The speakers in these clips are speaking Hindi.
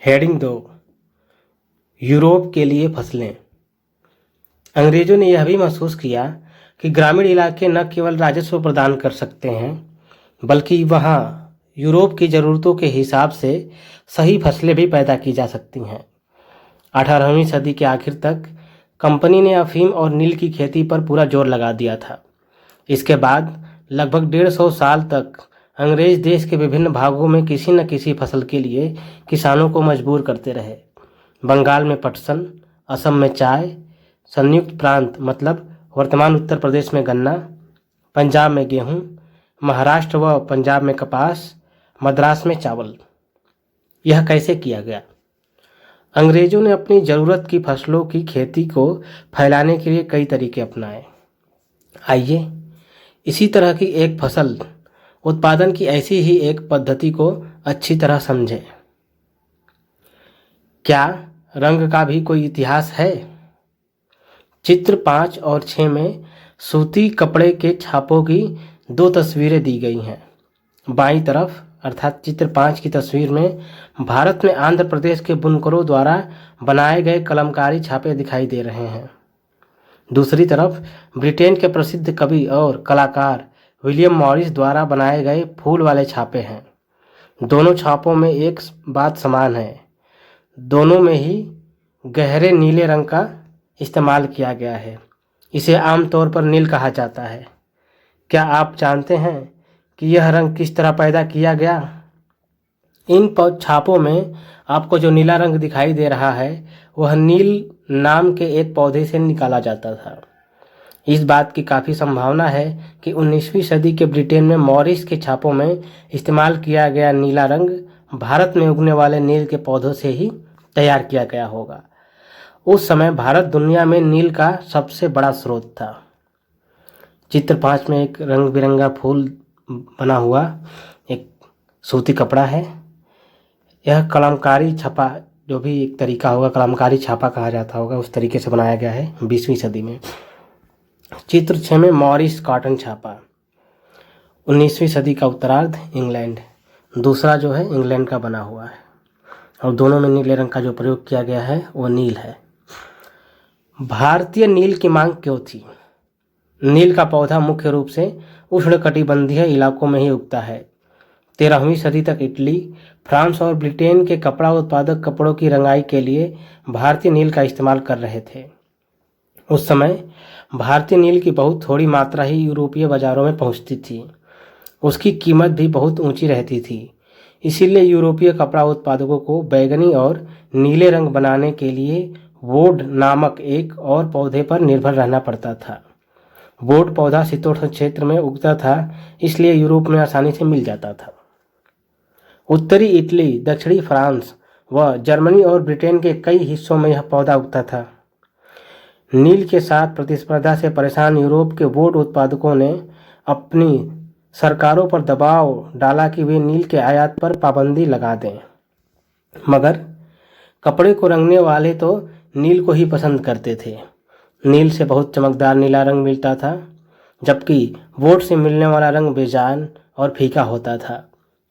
हेडिंग 2। यूरोप के लिए फसलें। अंग्रेजों ने यह भी महसूस किया कि ग्रामीण इलाके न केवल राजस्व प्रदान कर सकते हैं बल्कि वहाँ यूरोप की ज़रूरतों के हिसाब से सही फसलें भी पैदा की जा सकती हैं। 18वीं सदी के आखिर तक कंपनी ने अफीम और नील की खेती पर पूरा जोर लगा दिया था। इसके बाद लगभग 150 साल तक अंग्रेज देश के विभिन्न भागों में किसी न किसी फसल के लिए किसानों को मजबूर करते रहे। बंगाल में पटसन, असम में चाय, संयुक्त प्रांत मतलब वर्तमान उत्तर प्रदेश में गन्ना, पंजाब में गेहूं, महाराष्ट्र व पंजाब में कपास, मद्रास में चावल। यह कैसे किया गया? अंग्रेजों ने अपनी ज़रूरत की फसलों की खेती को फैलाने के लिए कई तरीके अपनाए। आइए इसी तरह की एक फसल उत्पादन की ऐसी ही एक पद्धति को अच्छी तरह समझें। क्या रंग का भी कोई इतिहास है? चित्र 5 और 6 में सूती कपड़े के छापों की 2 तस्वीरें दी गई हैं। बाईं तरफ अर्थात चित्र 5 की तस्वीर में भारत में आंध्र प्रदेश के बुनकरों द्वारा बनाए गए कलमकारी छापे दिखाई दे रहे हैं। दूसरी तरफ ब्रिटेन के प्रसिद्ध कवि और कलाकार विलियम मॉरिस द्वारा बनाए गए फूल वाले छापे हैं। दोनों छापों में एक बात समान है, दोनों में ही गहरे नीले रंग का इस्तेमाल किया गया है। इसे आमतौर पर नील कहा जाता है। क्या आप जानते हैं कि यह रंग किस तरह पैदा किया गया? इन छापों में आपको जो नीला रंग दिखाई दे रहा है वह नील नाम के एक पौधे से निकाला जाता था। इस बात की काफ़ी संभावना है कि 19वीं सदी के ब्रिटेन में मॉरिस के छापों में इस्तेमाल किया गया नीला रंग भारत में उगने वाले नील के पौधों से ही तैयार किया गया होगा। उस समय भारत दुनिया में नील का सबसे बड़ा स्रोत था। चित्र 5 में एक रंग बिरंगा फूल बना हुआ एक सूती कपड़ा है। यह कलमकारी छापा, जो भी एक तरीका होगा, कलमकारी छापा कहा जाता होगा, उस तरीके से बनाया गया है 20वीं सदी में। चित्र 6 में मॉरिस कॉटन छापा, 19वीं सदी का उत्तरार्ध, इंग्लैंड। दूसरा जो है इंग्लैंड का बना हुआ है और दोनों में नीले रंग का जो प्रयोग किया गया है वो नील है। भारतीय नील की मांग क्यों थी? नील का पौधा मुख्य रूप से उष्णकटिबंधीय इलाकों में ही उगता है। 13वीं सदी तक इटली, फ्रांस और ब्रिटेन के कपड़ा उत्पादक कपड़ों की रंगाई के लिए भारतीय नील का इस्तेमाल कर रहे थे। उस समय भारतीय नील की बहुत थोड़ी मात्रा ही यूरोपीय बाज़ारों में पहुंचती थी। उसकी कीमत भी बहुत ऊंची रहती थी। इसीलिए यूरोपीय कपड़ा उत्पादकों को बैंगनी और नीले रंग बनाने के लिए वोड नामक एक और पौधे पर निर्भर रहना पड़ता था। वोड पौधा शीतोष्ण क्षेत्र में उगता था, इसलिए यूरोप में आसानी से मिल जाता था। उत्तरी इटली, दक्षिणी फ्रांस व जर्मनी और ब्रिटेन के कई हिस्सों में यह पौधा उगता था। नील के साथ प्रतिस्पर्धा से परेशान यूरोप के वोड उत्पादकों ने अपनी सरकारों पर दबाव डाला कि वे नील के आयात पर पाबंदी लगा दें, मगर कपड़े को रंगने वाले तो नील को ही पसंद करते थे। नील से बहुत चमकदार नीला रंग मिलता था, जबकि वोड से मिलने वाला रंग बेजान और फीका होता था।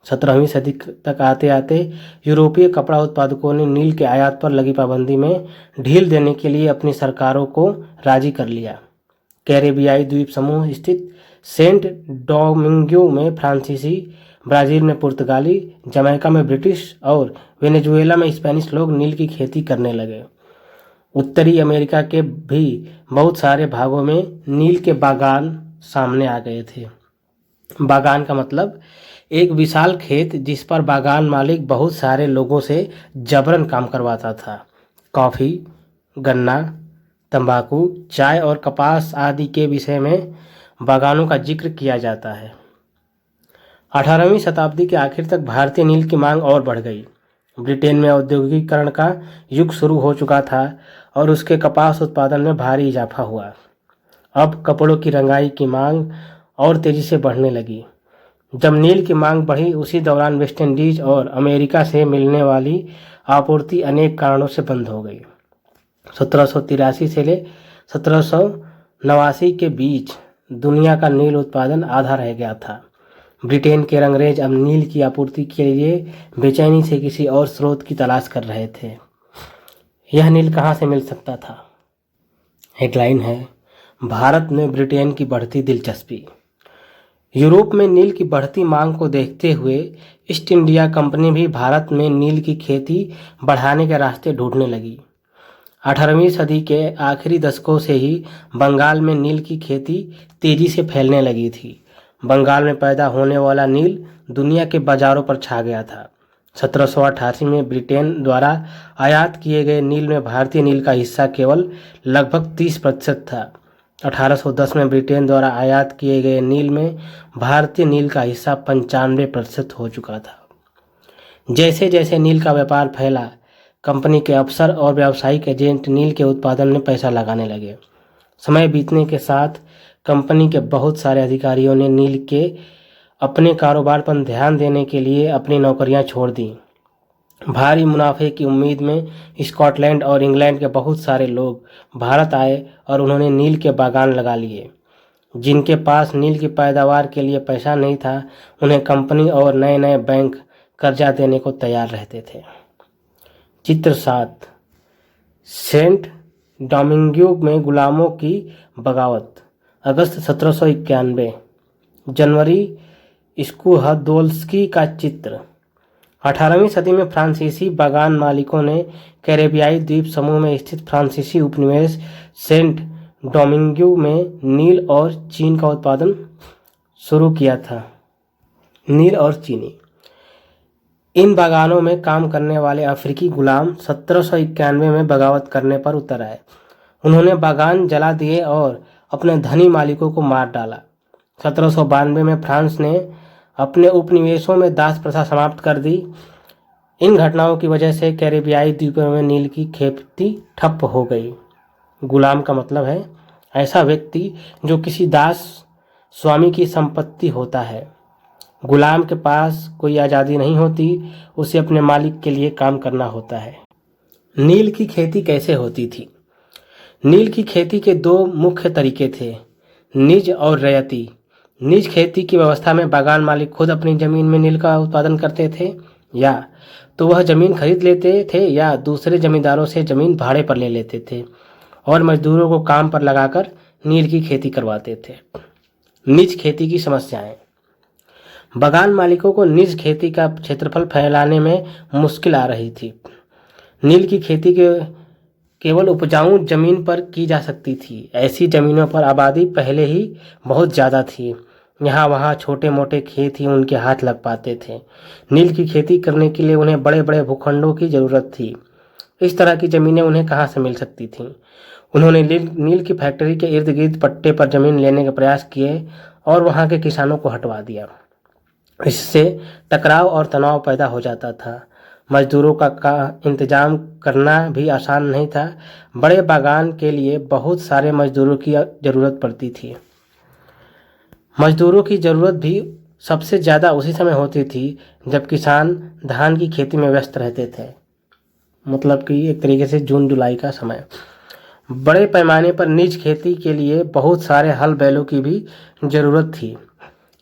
17वीं सदी तक आते आते यूरोपीय कपड़ा उत्पादकों ने नील के आयात पर लगी पाबंदी में ढील देने के लिए अपनी सरकारों को राजी कर लिया। कैरेबियाई द्वीप समूह स्थित सेंट डोमिंगो में फ्रांसीसी, ब्राज़ील में पुर्तगाली, जमैका में ब्रिटिश और वेनेजुएला में स्पेनिश लोग नील की खेती करने लगे। उत्तरी अमेरिका के भी बहुत सारे भागों में नील के बागान सामने आ गए थे। बागान का मतलब एक विशाल खेत जिस पर बागान मालिक बहुत सारे लोगों से जबरन काम करवाता था। कॉफ़ी, गन्ना, तंबाकू, चाय और कपास आदि के विषय में बागानों का जिक्र किया जाता है। 18वीं शताब्दी के आखिर तक भारतीय नील की मांग और बढ़ गई। ब्रिटेन में औद्योगिकीकरण का युग शुरू हो चुका था और उसके कपास उत्पादन में भारी इजाफा हुआ। अब कपड़ों की रंगाई की मांग और तेज़ी से बढ़ने लगी। जब नील की मांग बढ़ी, उसी दौरान वेस्ट इंडीज और अमेरिका से मिलने वाली आपूर्ति अनेक कारणों से बंद हो गई। 1783 से ले 1789 के बीच दुनिया का नील उत्पादन आधा रह गया था। ब्रिटेन के अंग्रेज अब नील की आपूर्ति के लिए बेचैनी से किसी और स्रोत की तलाश कर रहे थे। यह नील कहाँ से मिल सकता था? हेडलाइन है, भारत में ब्रिटेन की बढ़ती दिलचस्पी। यूरोप में नील की बढ़ती मांग को देखते हुए ईस्ट इंडिया कंपनी भी भारत में नील की खेती बढ़ाने के रास्ते ढूंढने लगी। 18वीं सदी के आखिरी दशकों से ही बंगाल में नील की खेती तेजी से फैलने लगी थी। बंगाल में पैदा होने वाला नील दुनिया के बाजारों पर छा गया था। 1788 में ब्रिटेन द्वारा आयात किए गए नील में भारतीय नील का हिस्सा केवल लगभग 30% था। 1810 में ब्रिटेन द्वारा आयात किए गए नील में भारतीय नील का हिस्सा 95% हो चुका था। जैसे जैसे नील का व्यापार फैला, कंपनी के अफसर और व्यावसायिक एजेंट नील के उत्पादन में पैसा लगाने लगे। समय बीतने के साथ कंपनी के बहुत सारे अधिकारियों ने नील के अपने कारोबार पर ध्यान देने के लिए अपनी नौकरियां छोड़ दी। भारी मुनाफे की उम्मीद में स्कॉटलैंड और इंग्लैंड के बहुत सारे लोग भारत आए और उन्होंने नील के बागान लगा लिए। जिनके पास नील की पैदावार के लिए पैसा नहीं था, उन्हें कंपनी और नए नए बैंक कर्जा देने को तैयार रहते थे। चित्र 7, सेंट डोमिंगो में गुलामों की बगावत। अगस्त 1791, जनवरी स्कुहदोल्स्की का चित्र। 18वीं सदी में फ्रांसीसी बागान मालिकों ने कैरेबियाई द्वीप समूह में स्थित फ्रांसीसी उपनिवेश सेंट डोमिंगो में नील और चीन का उत्पादन शुरू किया था। नील और चीनी। इन बागानों में काम करने वाले अफ्रीकी गुलाम 1791 में बगावत करने पर उतर आए। उन्होंने बागान जला दिए और अपने धनी मालिकों को मार डाला। 1792 में फ्रांस ने अपने उपनिवेशों में दास प्रथा समाप्त कर दी। इन घटनाओं की वजह से कैरेबियाई द्वीपों में नील की खेती ठप हो गई। गुलाम का मतलब है ऐसा व्यक्ति जो किसी दास स्वामी की संपत्ति होता है। गुलाम के पास कोई आज़ादी नहीं होती, उसे अपने मालिक के लिए काम करना होता है। नील की खेती कैसे होती थी? नील की खेती के दो मुख्य तरीके थे, निज और रैयती। निज खेती की व्यवस्था में बागान मालिक खुद अपनी ज़मीन में नील का उत्पादन करते थे, या तो वह ज़मीन खरीद लेते थे या दूसरे ज़मींदारों से ज़मीन भाड़े पर ले लेते थे और मजदूरों को काम पर लगाकर नील की खेती करवाते थे। निज खेती की समस्याएं। बागान मालिकों को निज खेती का क्षेत्रफल फैलाने में मुश्किल आ रही थी। नील की खेती केवल उपजाऊ जमीन पर की जा सकती थी। ऐसी जमीनों पर आबादी पहले ही बहुत ज़्यादा थी। यहाँ वहाँ छोटे मोटे खेत ही उनके हाथ लग पाते थे। नील की खेती करने के लिए उन्हें बड़े बड़े भूखंडों की ज़रूरत थी। इस तरह की ज़मीनें उन्हें कहाँ से मिल सकती थीं? उन्होंने नील की फैक्ट्री के इर्द गिर्द पट्टे पर ज़मीन लेने के प्रयास किए और वहाँ के किसानों को हटवा दिया। इससे टकराव और तनाव पैदा हो जाता था। मजदूरों का इंतजाम करना भी आसान नहीं था। बड़े बागान के लिए बहुत सारे मजदूरों की ज़रूरत पड़ती थी। मजदूरों की ज़रूरत भी सबसे ज़्यादा उसी समय होती थी जब किसान धान की खेती में व्यस्त रहते थे, मतलब कि एक तरीके से जून जुलाई का समय। बड़े पैमाने पर निज खेती के लिए बहुत सारे हल बैलों की भी ज़रूरत थी।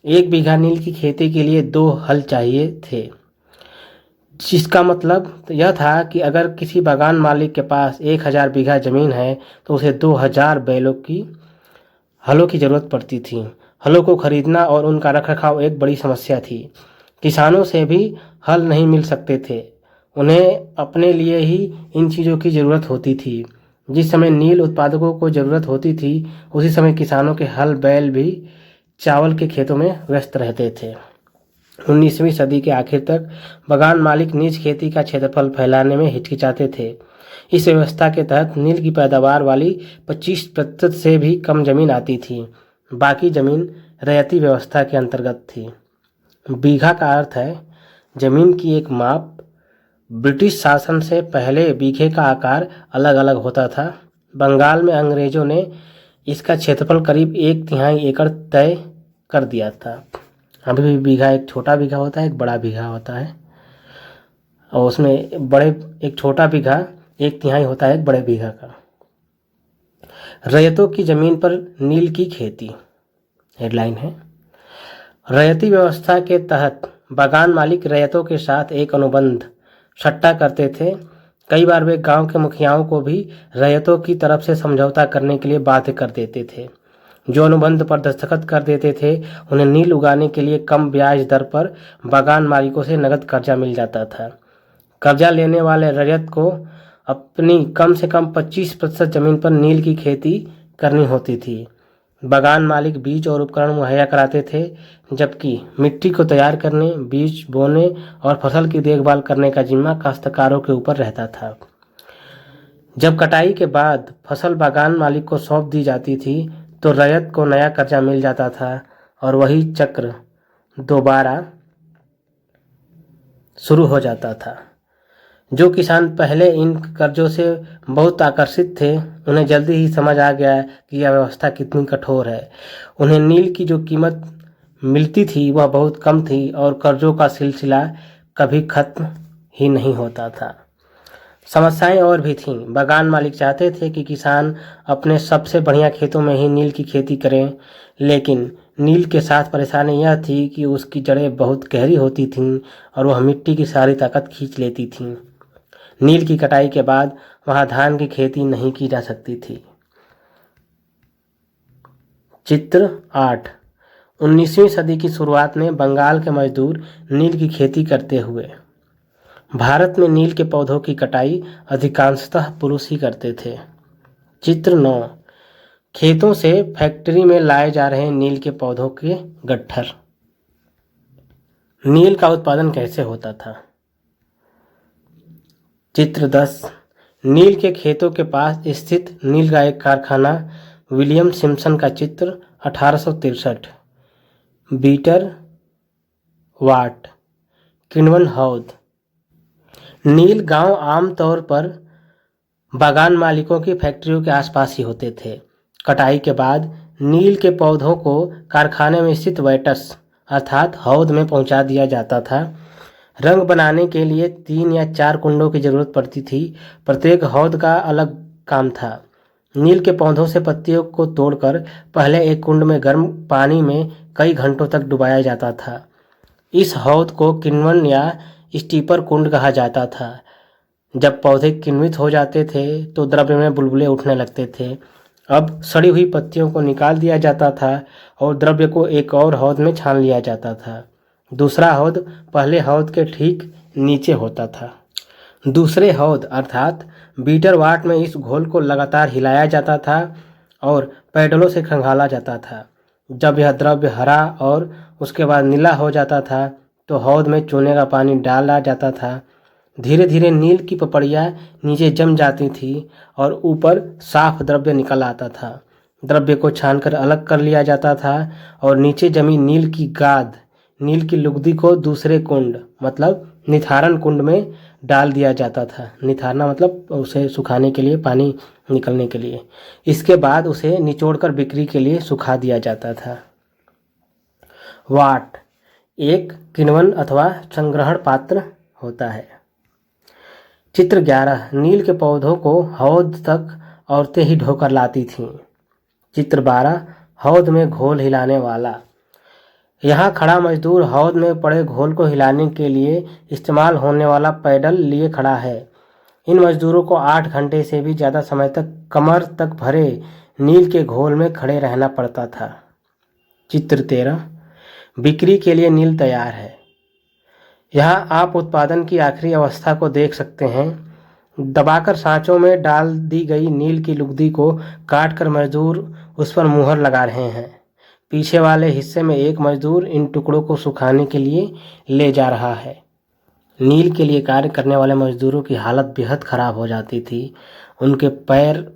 1 बीघा नील की खेती के लिए 2 हल चाहिए थे, जिसका मतलब यह था कि अगर किसी बागान मालिक के पास 1000 बीघा ज़मीन है तो उसे 2000 हलों की ज़रूरत पड़ती थी। हलों को खरीदना और उनका रखरखाव एक बड़ी समस्या थी। किसानों से भी हल नहीं मिल सकते थे। उन्हें अपने लिए ही इन चीज़ों की ज़रूरत होती थी। जिस समय नील उत्पादकों को ज़रूरत होती थी, उसी समय किसानों के हल बैल भी चावल के खेतों में व्यस्त रहते थे। 19वीं सदी के आखिर तक बागान मालिक निज खेती का क्षेत्रफल फैलाने में हिचकिचाते थे। इस व्यवस्था के तहत नील की पैदावार वाली 25% से भी कम जमीन आती थी। बाकी जमीन रैयती व्यवस्था के अंतर्गत थी। बीघा का अर्थ है जमीन की एक माप। ब्रिटिश शासन से पहले बीघे का आकार अलग अलग होता था। बंगाल में अंग्रेजों ने इसका क्षेत्रफल करीब 1/3 एकड़ तय कर दिया था। अभी भी बीघा एक छोटा बीघा होता है, एक बड़ा बीघा होता है, और उसमें एक छोटा बीघा 1/3 होता है एक बड़े बीघा का। रैयतों की जमीन पर नील की खेती। हेडलाइन है, रैयती व्यवस्था के तहत बागान मालिक रैयतों के साथ एक अनुबंध सट्टा करते थे। कई बार वे गांव के मुखियाओं को भी रैयतों की तरफ से समझौता करने के लिए बाध्य कर देते थे। जो अनुबंध पर दस्तखत कर देते थे उन्हें नील उगाने के लिए कम ब्याज दर पर बागान मालिकों से नगद कर्जा मिल जाता था। कर्जा लेने वाले रैयत को अपनी कम से कम 25% जमीन पर नील की खेती करनी होती थी। बागान मालिक बीज और उपकरण मुहैया कराते थे, जबकि मिट्टी को तैयार करने, बीज बोने और फसल की देखभाल करने का जिम्मा काश्तकारों के ऊपर रहता था। जब कटाई के बाद फसल बागान मालिक को सौंप दी जाती थी तो रैयत को नया कर्जा मिल जाता था और वही चक्र दोबारा शुरू हो जाता था। जो किसान पहले इन कर्जों से बहुत आकर्षित थे, उन्हें जल्दी ही समझ आ गया कि यह व्यवस्था कितनी कठोर है। उन्हें नील की जो कीमत मिलती थी वह बहुत कम थी और कर्जों का सिलसिला कभी खत्म ही नहीं होता था। समस्याएं और भी थीं। बागान मालिक चाहते थे कि किसान अपने सबसे बढ़िया खेतों में ही नील की खेती करें, लेकिन नील के साथ परेशानी यह थी कि उसकी जड़ें बहुत गहरी होती थीं और वह मिट्टी की सारी ताकत खींच लेती थीं। नील की कटाई के बाद वहां धान की खेती नहीं की जा सकती थी। चित्र 8। 19वीं सदी की शुरुआत में बंगाल के मजदूर नील की खेती करते हुए। भारत में नील के पौधों की कटाई अधिकांशतः पुरुष ही करते थे। चित्र 9। खेतों से फैक्ट्री में लाए जा रहे नील के पौधों के गट्ठर। नील का उत्पादन कैसे होता था? चित्र 10। नील के खेतों के पास स्थित नील का एक कारखाना। विलियम सिम्पसन का चित्र 1863। बीटर वाट, किण्वन हौद। नील गांव आमतौर पर बागान मालिकों की फैक्ट्रियों के आसपास ही होते थे। कटाई के बाद नील के पौधों को कारखाने में स्थित वैटस अर्थात हौद में पहुंचा दिया जाता था। रंग बनाने के लिए 3 या 4 कुंडों की जरूरत पड़ती थी। प्रत्येक हौद का अलग काम था। नील के पौधों से पत्तियों को तोड़कर पहले एक कुंड में गर्म पानी में कई घंटों तक डुबाया जाता था। इस हौद को किण्वन या स्टीपर कुंड कहा जाता था। जब पौधे किण्वित हो जाते थे तो द्रव्य में बुलबुले उठने लगते थे। अब सड़ी हुई पत्तियों को निकाल दिया जाता था और द्रव्य को एक और हौद में छान लिया जाता था। दूसरा हौद पहले हौद के ठीक नीचे होता था। दूसरे हौद अर्थात बीटर वाट में इस घोल को लगातार हिलाया जाता था और पैडलों से खंगाला जाता था। जब यह द्रव्य हरा और उसके बाद नीला हो जाता था तो हौद में चूने का पानी डाला जाता था। धीरे धीरे नील की पपड़ियाँ नीचे जम जाती थी और ऊपर साफ द्रव्य निकल आता था। द्रव्य को छानकर अलग कर लिया जाता था और नीचे जमी नील की गाद, नील की लुगदी को दूसरे कुंड मतलब निथारण कुंड में डाल दिया जाता था। निथारना मतलब उसे सुखाने के लिए, पानी निकलने के लिए। इसके बाद उसे निचोड़कर बिक्री के लिए सुखा दिया जाता था। वाट एक किण्वन अथवा संग्रहण पात्र होता है। चित्र 11। नील के पौधों को हौद तक औरतें ही ढोकर लाती थीं। चित्र 12। हौद में घोल हिलाने वाला। यहाँ खड़ा मजदूर हौद में पड़े घोल को हिलाने के लिए इस्तेमाल होने वाला पैडल लिए खड़ा है। इन मजदूरों को 8 घंटे से भी ज़्यादा समय तक कमर तक भरे नील के घोल में खड़े रहना पड़ता था। चित्र 13। बिक्री के लिए नील तैयार है। यहाँ आप उत्पादन की आखिरी अवस्था को देख सकते हैं। दबाकर सांचों में डाल दी गई नील की लुगदी को काटकर मजदूर उस पर मुहर लगा रहे हैं। पीछे वाले हिस्से में एक मजदूर इन टुकड़ों को सुखाने के लिए ले जा रहा है। नील के लिए कार्य करने वाले मजदूरों की हालत बेहद खराब हो जाती थी। उनके पैर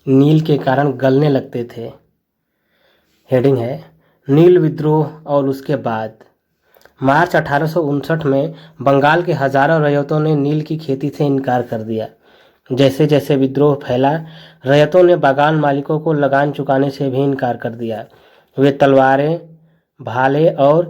नील के कारण गलने लगते थे। हेडिंग है नील विद्रोह और उसके बाद। मार्च 1859 में बंगाल के हजारों रैयतों ने नील की खेती से इनकार कर दिया। जैसे जैसे विद्रोह फैला, रैयतों ने बागान मालिकों को लगान चुकाने से भी इनकार कर दिया। वे तलवारें, भाले और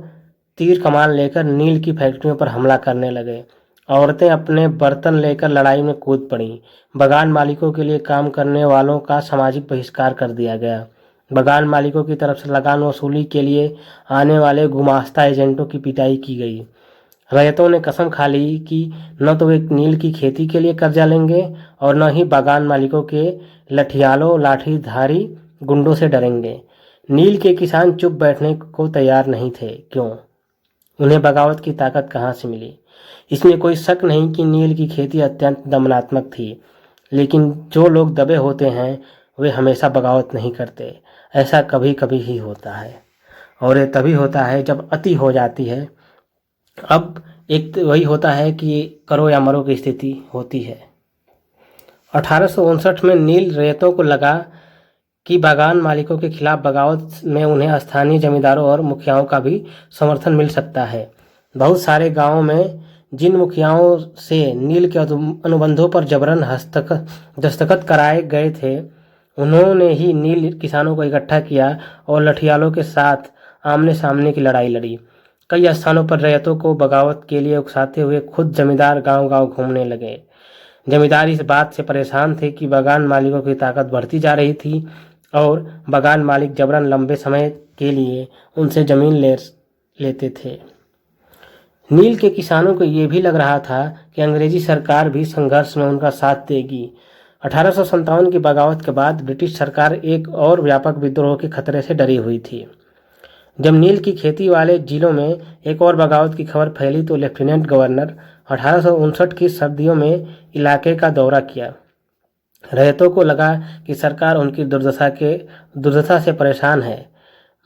तीर कमान लेकर नील की फैक्ट्रियों पर हमला करने लगे। औरतें अपने बर्तन लेकर लड़ाई में कूद पड़ीं। बागान मालिकों के लिए काम करने वालों का सामाजिक बहिष्कार कर दिया गया। बागान मालिकों की तरफ से लगान वसूली के लिए आने वाले गुमास्ता एजेंटों की पिटाई की गई। रैयतों ने कसम खा ली कि न तो वे नील की खेती के लिए कर्जा लेंगे और न ही बागान मालिकों के लठियालों लाठीधारी गुंडों से डरेंगे। नील के किसान चुप बैठने को तैयार नहीं थे। क्यों? उन्हें बगावत की ताकत कहाँ से मिली? इसमें कोई शक नहीं कि नील की खेती अत्यंत दमनात्मक थी, लेकिन जो लोग दबे होते हैं वे हमेशा बगावत नहीं करते। ऐसा कभी कभी ही होता है, और ये तभी होता है जब अति हो जाती है। अब एक तो वही होता है कि करो या मरो की स्थिति होती है। 1859 में नील रैयतों को लगा कि बागान मालिकों के खिलाफ बगावत में उन्हें स्थानीय जमींदारों और मुखियाओं का भी समर्थन मिल सकता है। बहुत सारे गांवों में जिन मुखियाओं से नील के अनुबंधों पर जबरन दस्तखत कराए गए थे, उन्होंने ही नील किसानों को इकट्ठा किया और लठियालों के साथ आमने सामने की लड़ाई लड़ी। कई स्थानों पर रैयतों को बगावत के लिए उकसाते हुए खुद जमींदार गांव-गांव घूमने लगे। जमींदार इस बात से परेशान थे कि बागान मालिकों की ताकत बढ़ती जा रही थी और बागान मालिक जबरन लंबे समय के लिए उनसे जमीन लेते थे। नील के किसानों को ये भी लग रहा था कि अंग्रेजी सरकार भी संघर्ष में उनका साथ देगी। 1857 की बगावत के बाद ब्रिटिश सरकार एक और व्यापक विद्रोह के खतरे से डरी हुई थी। जब नील की खेती वाले जिलों में एक और बगावत की खबर फैली तो लेफ्टिनेंट गवर्नर 1859 की सर्दियों में इलाके का दौरा किया। रैयतों को लगा कि सरकार उनकी दुर्दशा से परेशान है।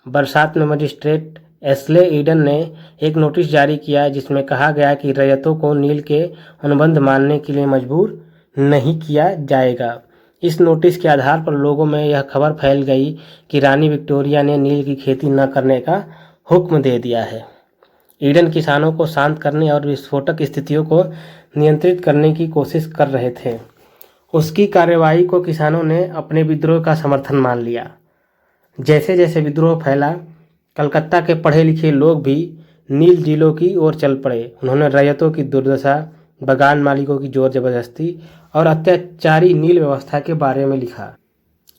बरसात में मजिस्ट्रेट एस्ले ईडन ने एक नोटिस जारी किया जिसमें कहा गया कि रैयतों को नील के अनुबंध मानने के लिए मजबूर नहीं किया जाएगा। इस नोटिस के आधार पर लोगों में यह खबर फैल गई कि रानी विक्टोरिया ने नील की खेती न करने का हुक्म दे दिया है। ईडन किसानों को शांत करने और विस्फोटक स्थितियों को नियंत्रित करने की कोशिश कर रहे थे। उसकी कार्रवाई को किसानों ने अपने विद्रोह का समर्थन मान लिया। जैसे जैसे विद्रोह फैला, कलकत्ता के पढ़े लिखे लोग भी नील जिलों की ओर चल पड़े। उन्होंने रैयतों की दुर्दशा, बागान मालिकों की जोर जबरदस्ती और अत्याचारी नील व्यवस्था के बारे में लिखा।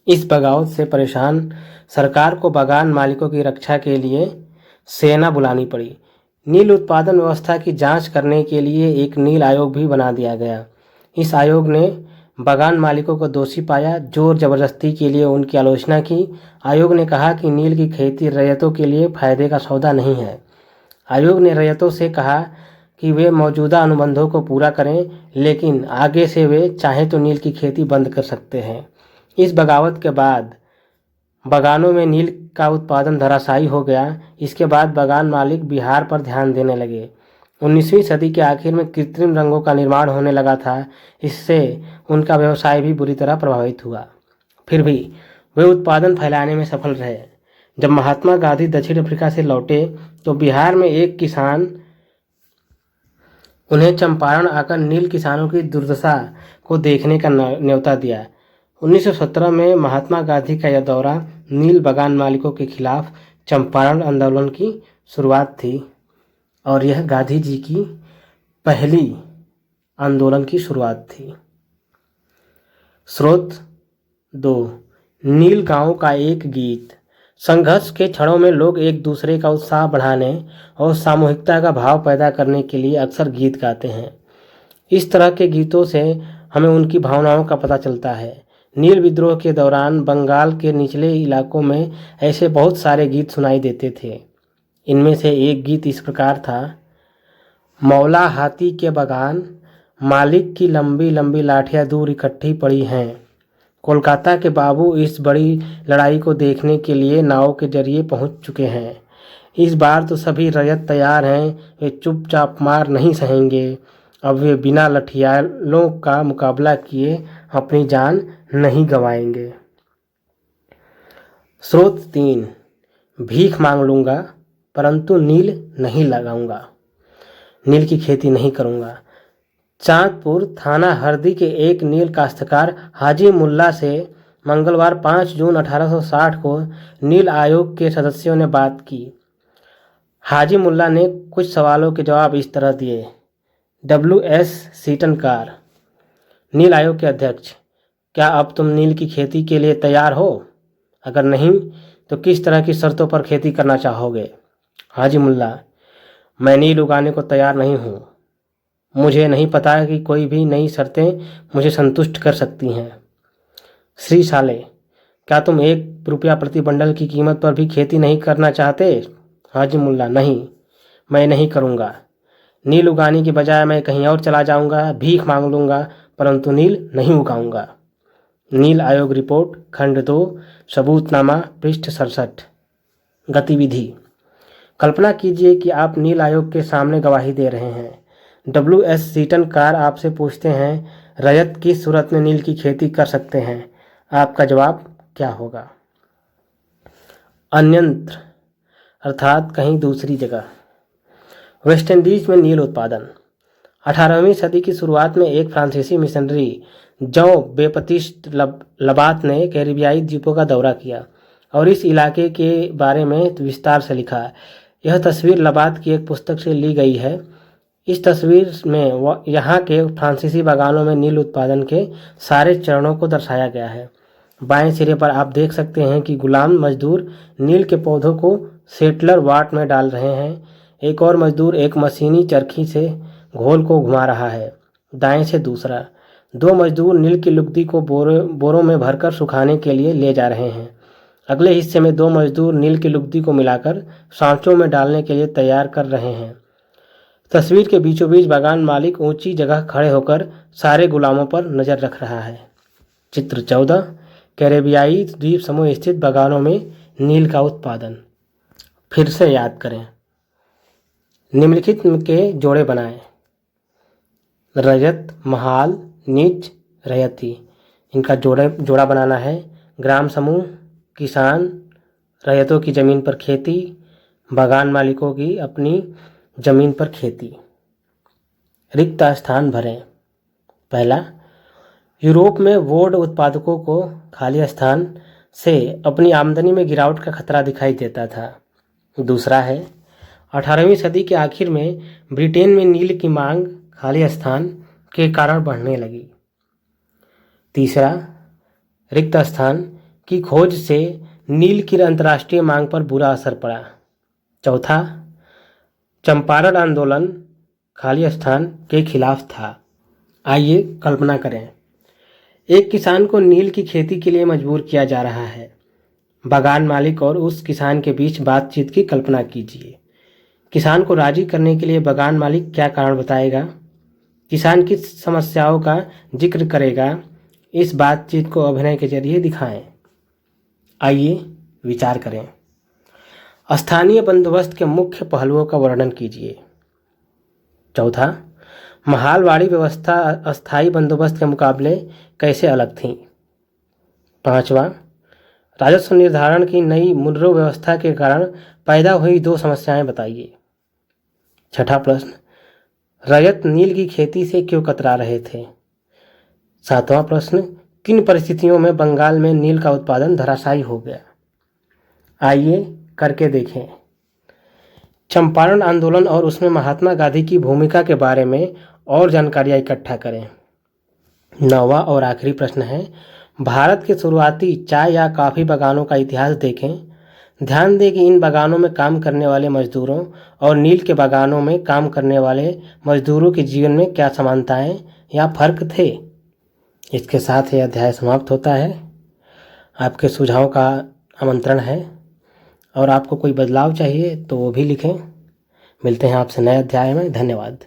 इस बगावत से परेशान सरकार को बागान मालिकों की रक्षा के लिए सेना बुलानी पड़ी। नील उत्पादन व्यवस्था की जांच करने के लिए एक नील आयोग भी बना दिया गया। इस आयोग ने बागान मालिकों को दोषी पाया, जोर जबरदस्ती के लिए उनकी आलोचना की। आयोग ने कहा कि नील की खेती रैयतों के लिए फायदे का सौदा नहीं है। आयोग ने रैयतों से कहा कि वे मौजूदा अनुबंधों को पूरा करें, लेकिन आगे से वे चाहें तो नील की खेती बंद कर सकते हैं। इस बगावत के बाद बागानों में नील का उत्पादन धराशायी हो गया। इसके बाद बागान मालिक बिहार पर ध्यान देने लगे। 19वीं सदी के आखिर में कृत्रिम रंगों का निर्माण होने लगा था। इससे उनका व्यवसाय भी बुरी तरह प्रभावित हुआ। फिर भी वे उत्पादन फैलाने में सफल रहे। जब महात्मा गांधी दक्षिण अफ्रीका से लौटे तो बिहार में एक किसान उन्हें चंपारण आकर नील किसानों की दुर्दशा को देखने का न्योता दिया। 1917 में महात्मा गांधी का यह दौरा नील बागान मालिकों के खिलाफ चंपारण आंदोलन की शुरुआत थी और यह गांधी जी की पहली आंदोलन की शुरुआत थी। स्रोत 2, नील गांव का एक गीत। संघर्ष के क्षणों में लोग एक दूसरे का उत्साह बढ़ाने और सामूहिकता का भाव पैदा करने के लिए अक्सर गीत गाते हैं। इस तरह के गीतों से हमें उनकी भावनाओं का पता चलता है। नील विद्रोह के दौरान बंगाल के निचले इलाकों में ऐसे बहुत सारे गीत सुनाई देते थे। इनमें से एक गीत इस प्रकार था: मौला हाथी के बागान, मालिक की लंबी लंबी लाठियां दूर इकट्ठी पड़ी हैं। कोलकाता के बाबू इस बड़ी लड़ाई को देखने के लिए नाव के जरिए पहुंच चुके हैं। इस बार तो सभी रैयत तैयार हैं, वे चुपचाप मार नहीं सहेंगे। अब वे बिना लठियालों का मुकाबला किए अपनी जान नहीं गंवाएंगे। स्रोत 3, भीख मांग लूँगा परंतु नील नहीं लगाऊंगा, नील की खेती नहीं करूँगा। चांदपुर थाना हरदी के एक नील काश्तकार हाजी मुल्ला से मंगलवार 5 जून 1860 को नील आयोग के सदस्यों ने बात की। हाजी मुल्ला ने कुछ सवालों के जवाब इस तरह दिए। WS सीटनकार, नील आयोग के अध्यक्ष: क्या अब तुम नील की खेती के लिए तैयार हो? अगर नहीं तो किस तरह की शर्तों पर खेती करना चाहोगे? हाजी मुल्ला, मैं नील उगाने को तैयार नहीं हूँ। मुझे नहीं पता कि कोई भी नई शर्तें मुझे संतुष्ट कर सकती हैं। श्री साले, क्या तुम 1 रुपया प्रति बंडल की कीमत पर भी खेती नहीं करना चाहते? हाजी मुल्ला, नहीं, मैं नहीं करूँगा। नील उगाने के बजाय मैं कहीं और चला जाऊँगा, भीख मांग लूँगा, परंतु नील नहीं उगाऊँगा। नील आयोग रिपोर्ट खंड 2 सबूतनामा पृष्ठ 67। गतिविधि। कल्पना कीजिए कि आप नील आयोग के सामने गवाही दे रहे हैं। WS सीटन कार आपसे पूछते हैं, रजत किस सूरत में नील की खेती कर सकते हैं? आपका जवाब क्या होगा? अन्यंत्र अर्थात कहीं दूसरी जगह। वेस्ट इंडीज में नील उत्पादन। 18वीं सदी की शुरुआत में एक फ्रांसीसी मिशनरी जॉ बेपतिस्ट लबात ने कैरिबियाई द्वीपों का दौरा किया और इस इलाके के बारे में विस्तार से लिखा। यह तस्वीर लबात की एक पुस्तक से ली गई है। इस तस्वीर में यहाँ के फ्रांसीसी बागानों में नील उत्पादन के सारे चरणों को दर्शाया गया है। बाएं सिरे पर आप देख सकते हैं कि गुलाम मजदूर नील के पौधों को सेटलर वाट में डाल रहे हैं। एक और मजदूर एक मशीनी चरखी से घोल को घुमा रहा है। दाएं से दूसरा, 2 मजदूर नील की लुगदी को बोरों में भरकर सुखाने के लिए ले जा रहे हैं। अगले हिस्से में 2 मजदूर नील की लुगदी को मिलाकर सांचों में डालने के लिए तैयार कर रहे हैं। तस्वीर के बीचों बीच बागान मालिक ऊंची जगह खड़े होकर सारे गुलामों पर नजर रख रहा है। चित्र 14 कैरेबियाई द्वीप समूह स्थित बागानों में नील का उत्पादन। फिर से याद करें। निम्नलिखित के जोड़े बनाएं। रजत, महाल, नीच, रयती। इनका जोड़ा बनाना है। ग्राम समूह, किसान, रयतों की ज़मीन पर खेती, बागान मालिकों की अपनी ज़मीन पर खेती। रिक्त स्थान भरें। पहला, यूरोप में वोड उत्पादकों को खाली स्थान से अपनी आमदनी में गिरावट का खतरा दिखाई देता था। दूसरा है, 18वीं सदी के आखिर में ब्रिटेन में नील की मांग खाली स्थान के कारण बढ़ने लगी। तीसरा, रिक्त स्थान की खोज से नील की अंतर्राष्ट्रीय मांग पर बुरा असर पड़ा। चौथा, चंपारण आंदोलन खाली स्थान के खिलाफ था। आइए कल्पना करें, एक किसान को नील की खेती के लिए मजबूर किया जा रहा है। बागान मालिक और उस किसान के बीच बातचीत की कल्पना कीजिए। किसान को राजी करने के लिए बागान मालिक क्या कारण बताएगा? किसान किस समस्याओं का जिक्र करेगा? इस बातचीत को अभिनय के जरिए दिखाएं। आइए विचार करें। स्थानीय बंदोबस्त के मुख्य पहलुओं का वर्णन कीजिए। चौथा, महालवाड़ी व्यवस्था अस्थायी बंदोबस्त के मुकाबले कैसे अलग थी? पांचवा, राजस्व निर्धारण की नई मुद्रा व्यवस्था के कारण पैदा हुई 2 समस्याएं बताइए। छठा प्रश्न, रजत नील की खेती से क्यों कतरा रहे थे? सातवां प्रश्न, किन परिस्थितियों में बंगाल में नील का उत्पादन धराशायी हो गया? आइए करके देखें। चंपारण आंदोलन और उसमें महात्मा गांधी की भूमिका के बारे में और जानकारियाँ इकट्ठा करें। 9वां और आखिरी प्रश्न है, भारत के शुरुआती चाय या कॉफ़ी बागानों का इतिहास देखें। ध्यान दें कि इन बागानों में काम करने वाले मजदूरों और नील के बागानों में काम करने वाले मजदूरों के जीवन में क्या समानताएं या फर्क थे। इसके साथ यह अध्याय समाप्त होता है। आपके सुझाव का आमंत्रण है और आपको कोई बदलाव चाहिए तो वो भी लिखें। मिलते हैं आपसे नए अध्याय में। धन्यवाद।